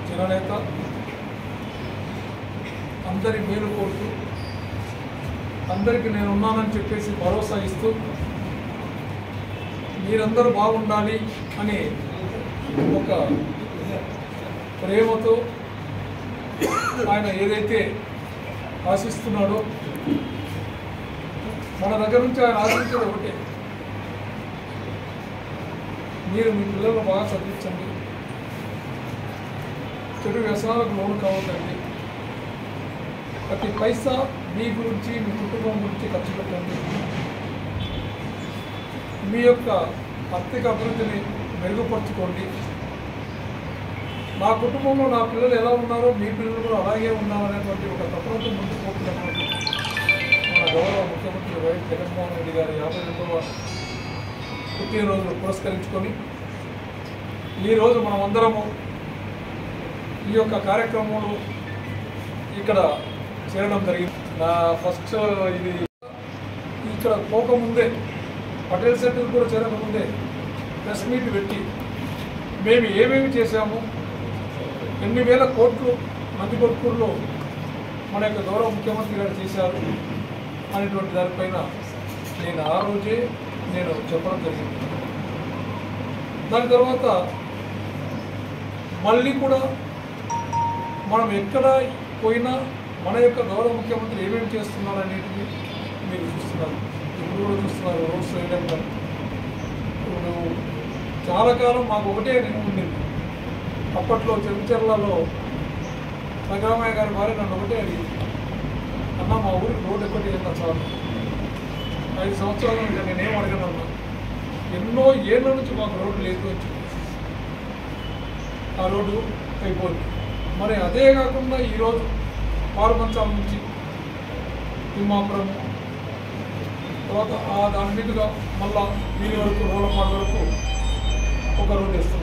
జననేత అందరి మేలు కోరుతూ అందరికీ నేను ఉన్నానని చెప్పేసి భరోసా ఇస్తూ మీరందరూ బాగుండాలి అని ఒక ప్రేమతో ఆయన ఏదైతే ఆశిస్తున్నాడో మన దగ్గర నుంచి ఆయన ఆశించేది ఒకటే, మీరు మీ పిల్లలను బాగా చదివించండి, చెడు వ్యసనాలకు లోను కావద్దండి, ప్రతి పైసా మీ గురించి మీ కుటుంబం గురించి ఖర్చు పెట్టండి, మీ యొక్క ఆర్థిక అభివృద్ధిని మెరుగుపరుచుకోండి, నా కుటుంబంలో నా పిల్లలు ఎలా ఉన్నారో మీ పిల్లలు కూడా అలాగే ఉన్నారనేటువంటి ఒక తత్వంతో ముందుకు పోతున్నటువంటి మన గౌరవ ముఖ్యమంత్రి వైఎస్ జగన్మోహన్ రెడ్డి గారి 52వ పుట్టినరోజును పురస్కరించుకొని ఈరోజు మనమందరము ఈ యొక్క కార్యక్రమంలో ఇక్కడ చేరడం జరిగింది. నా ఫస్ట్ ఇది ఇక్కడ పోకముందే పటేల్ సెంటర్ కూడా చేరకముందే ప్రెస్ మీట్ పెట్టి మేము ఏమేమి చేశాము, ఎన్ని వేల కోట్లు నందికొట్కూరులో మన యొక్క గౌరవ ముఖ్యమంత్రి గారు చేశారు అనేటువంటి దానిపైన నేను ఆ రోజే చెప్పడం జరిగింది. దాని తర్వాత మళ్ళీ కూడా మనం ఎక్కడ పోయినా మన యొక్క గౌరవ ముఖ్యమంత్రి ఏమేమి చేస్తున్నారు అనేటివి మీరు చూస్తున్నారు, ఇప్పుడు కూడా చూస్తున్నారు. రోడ్స్ వేయడం కానీ ఇప్పుడు చాలా కాలం మాకు ఒకటే ఉండింది. అప్పట్లో చెంచర్లలో సంగ్రామయ్య గారి భార్య నన్ను ఒకటే అడిగింది, అన్న మా ఊరికి రోడ్డు ఎక్కటి ఏంటో చాలు, 5 సంవత్సరాల నుంచి నేనేం అడగను అన్నా, ఎన్నో ఏళ్ళ నుంచి మాకు రోడ్డు లేదు అని చెప్పి ఆ రోడ్డు అయిపోయింది. మరి అదే కాకుండా ఈరోజు పారుమంచాల నుంచి తిమ్మాపురం తర్వాత దాని మీదుగా మళ్ళా దీని వరకు రోలపాడు వరకు ఒక రోడ్డు వేస్తాం.